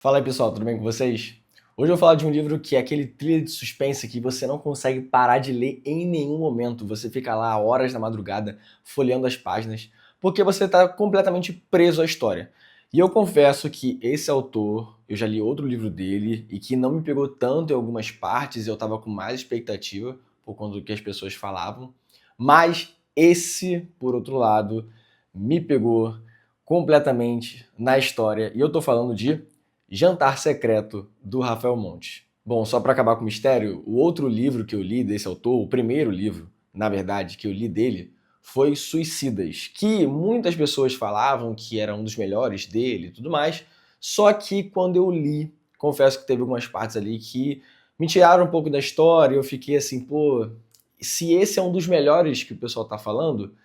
Fala aí pessoal, tudo bem com vocês? Hoje eu vou falar de um livro que é aquele thriller de suspense que você não consegue parar de ler em nenhum momento. Você fica lá horas da madrugada folheando as páginas, porque você está completamente preso à história. E eu confesso que esse autor, eu já li outro livro dele e que não me pegou tanto em algumas partes, eu estava com mais expectativa por conta do que as pessoas falavam, mas esse, por outro lado, me pegou completamente na história. E eu tô falando de Jantar Secreto, do Rafael Montes. Bom, só para acabar com o mistério, o outro livro que eu li desse autor, o primeiro livro, na verdade, que eu li dele, foi Suicidas, que muitas pessoas falavam que era um dos melhores dele e tudo mais, só que quando eu li, confesso que teve algumas partes ali que me tiraram um pouco da história, eu fiquei assim, pô, se esse é um dos melhores que o pessoal tá falando,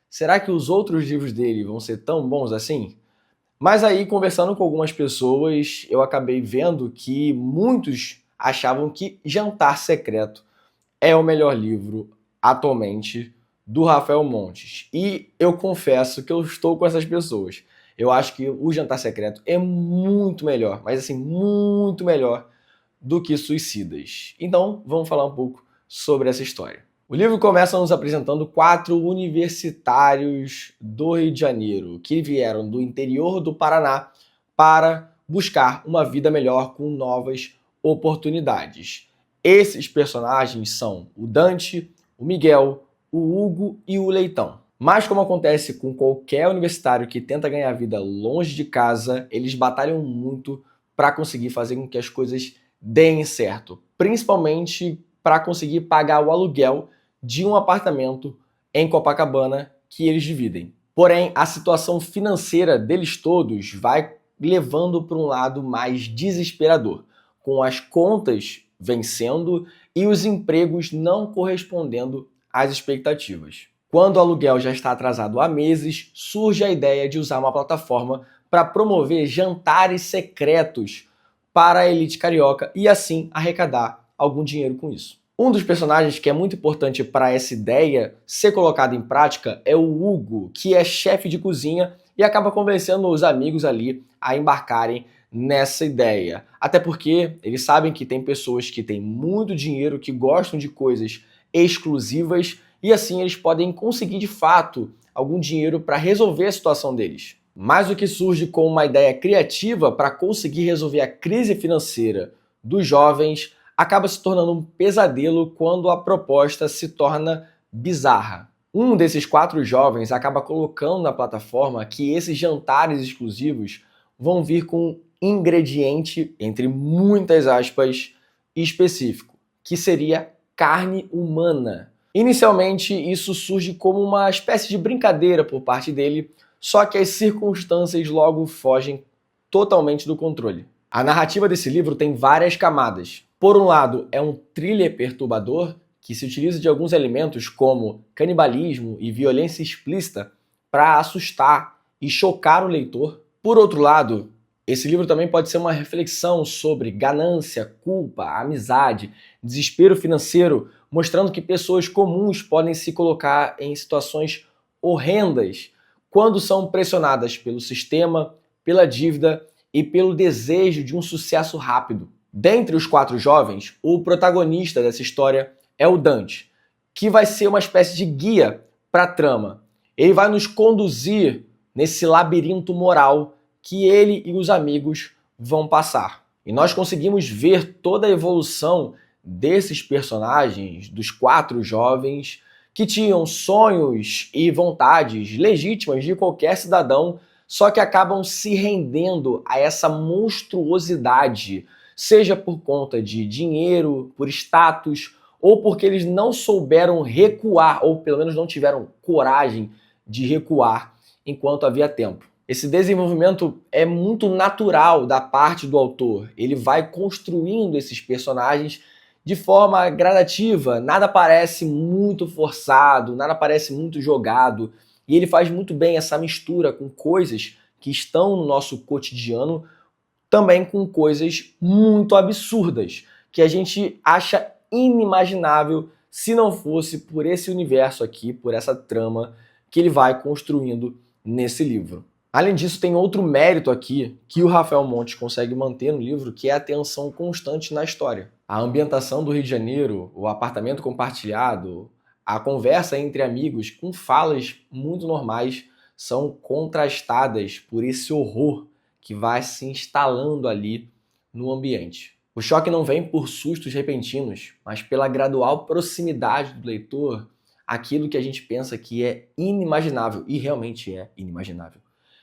será que os outros livros dele vão ser tão bons assim? Mas aí, conversando com algumas pessoas, eu acabei vendo que muitos achavam que Jantar Secreto é o melhor livro atualmente do Rafael Montes. E eu confesso que eu estou com essas pessoas. Eu acho que o Jantar Secreto é muito melhor, mas assim, muito melhor do que Suicidas. Então, vamos falar um pouco sobre essa história. O livro começa nos apresentando 4 universitários do Rio de Janeiro que vieram do interior do Paraná para buscar uma vida melhor com novas oportunidades. Esses personagens são o Dante, o Miguel, o Hugo e o Leitão. Mas como acontece com qualquer universitário que tenta ganhar vida longe de casa, eles batalham muito para conseguir fazer com que as coisas deem certo, principalmente para conseguir pagar o aluguel de um apartamento em Copacabana que eles dividem. Porém, a situação financeira deles todos vai levando para um lado mais desesperador, com as contas vencendo e os empregos não correspondendo às expectativas. Quando o aluguel já está atrasado há meses, surge a ideia de usar uma plataforma para promover jantares secretos para a elite carioca e assim arrecadar algum dinheiro com isso. Um dos personagens que é muito importante para essa ideia ser colocada em prática é o Hugo, que é chefe de cozinha e acaba convencendo os amigos ali a embarcarem nessa ideia. Até porque eles sabem que tem pessoas que têm muito dinheiro, que gostam de coisas exclusivas e assim eles podem conseguir de fato algum dinheiro para resolver a situação deles. Mas o que surge com uma ideia criativa para conseguir resolver a crise financeira dos jovens acaba se tornando um pesadelo quando a proposta se torna bizarra. Um desses 4 jovens acaba colocando na plataforma que esses jantares exclusivos vão vir com um ingrediente, entre muitas aspas, específico, que seria carne humana. Inicialmente, isso surge como uma espécie de brincadeira por parte dele, só que as circunstâncias logo fogem totalmente do controle. A narrativa desse livro tem várias camadas. Por um lado, é um thriller perturbador que se utiliza de alguns elementos como canibalismo e violência explícita para assustar e chocar o leitor. Por outro lado, esse livro também pode ser uma reflexão sobre ganância, culpa, amizade, desespero financeiro, mostrando que pessoas comuns podem se colocar em situações horrendas quando são pressionadas pelo sistema, pela dívida e pelo desejo de um sucesso rápido. Dentre os 4 jovens, o protagonista dessa história é o Dante, que vai ser uma espécie de guia para a trama. Ele vai nos conduzir nesse labirinto moral que ele e os amigos vão passar. E nós conseguimos ver toda a evolução desses personagens, dos 4 jovens, que tinham sonhos e vontades legítimas de qualquer cidadão, só que acabam se rendendo a essa monstruosidade, seja por conta de dinheiro, por status, ou porque eles não souberam recuar, ou pelo menos não tiveram coragem de recuar enquanto havia tempo. Esse desenvolvimento é muito natural da parte do autor. Ele vai construindo esses personagens de forma gradativa, nada parece muito forçado, nada parece muito jogado, e ele faz muito bem essa mistura com coisas que estão no nosso cotidiano, também com coisas muito absurdas, que a gente acha inimaginável se não fosse por esse universo aqui, por essa trama que ele vai construindo nesse livro. Além disso, tem outro mérito aqui que o Rafael Montes consegue manter no livro, que é a tensão constante na história. A ambientação do Rio de Janeiro, o apartamento compartilhado, a conversa entre amigos com falas muito normais são contrastadas por esse horror que vai se instalando ali no ambiente. O choque não vem por sustos repentinos, mas pela gradual proximidade do leitor àquilo que a gente pensa que é inimaginável, e realmente é inimaginável,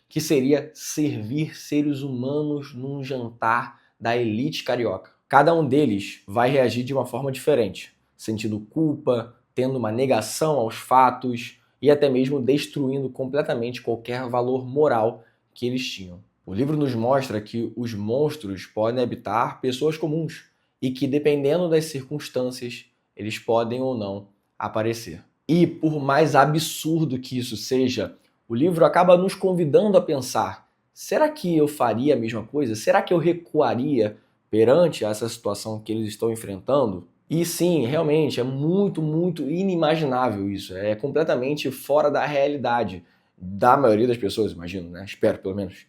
que seria servir seres humanos num jantar da elite carioca. Cada um deles vai reagir de uma forma diferente, sentindo culpa, tendo uma negação aos fatos e até mesmo destruindo completamente qualquer valor moral que eles tinham. O livro nos mostra que os monstros podem habitar pessoas comuns e que, dependendo das circunstâncias, eles podem ou não aparecer. E, por mais absurdo que isso seja, o livro acaba nos convidando a pensar: será que eu faria a mesma coisa? Será que eu recuaria perante essa situação que eles estão enfrentando? E sim, realmente, é muito, muito inimaginável isso. É completamente fora da realidade da maioria das pessoas, imagino, né? Espero, pelo menos.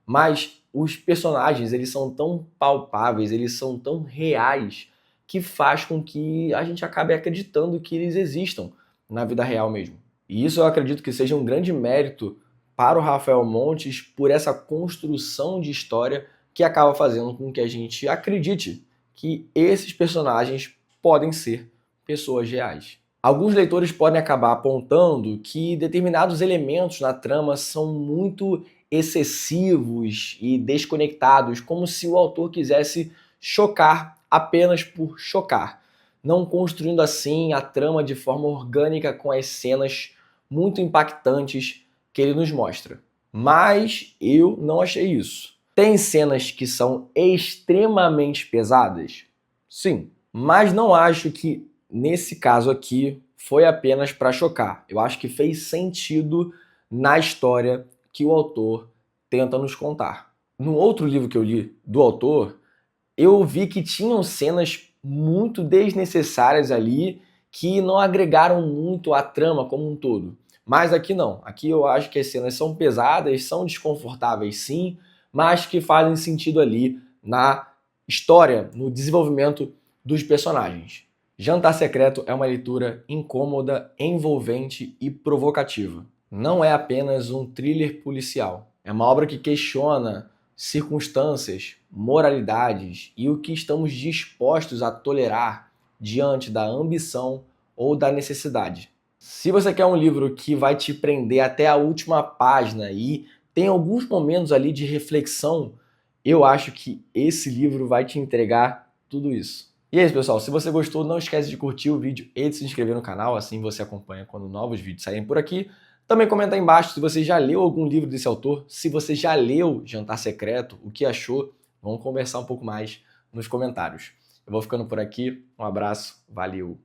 Mas os personagens, eles são tão palpáveis, eles são tão reais, que faz com que a gente acabe acreditando que eles existam na vida real mesmo. E isso eu acredito que seja um grande mérito para o Rafael Montes por essa construção de história que acaba fazendo com que a gente acredite que esses personagens podem ser pessoas reais. Alguns leitores podem acabar apontando que determinados elementos na trama são muito excessivos e desconectados, como se o autor quisesse chocar apenas por chocar, não construindo assim a trama de forma orgânica com as cenas muito impactantes que ele nos mostra. Mas eu não achei isso. Tem cenas que são extremamente pesadas? Sim, mas não acho que nesse caso aqui foi apenas para chocar. Eu acho que fez sentido na história que o autor tenta nos contar. No outro livro que eu li do autor, eu vi que tinham cenas muito desnecessárias ali que não agregaram muito à trama como um todo. Mas aqui não. Aqui eu acho que as cenas são pesadas, são desconfortáveis sim, mas que fazem sentido ali na história, no desenvolvimento dos personagens. Jantar Secreto é uma leitura incômoda, envolvente e provocativa. Não é apenas um thriller policial. É uma obra que questiona circunstâncias, moralidades e o que estamos dispostos a tolerar diante da ambição ou da necessidade. Se você quer um livro que vai te prender até a última página e tem alguns momentos ali de reflexão, eu acho que esse livro vai te entregar tudo isso. E é isso, pessoal. Se você gostou, não esquece de curtir o vídeo e de se inscrever no canal, assim você acompanha quando novos vídeos saírem por aqui. Também comenta aí embaixo se você já leu algum livro desse autor, se você já leu Jantar Secreto, o que achou. Vamos conversar um pouco mais nos comentários. Eu vou ficando por aqui. Um abraço, valeu!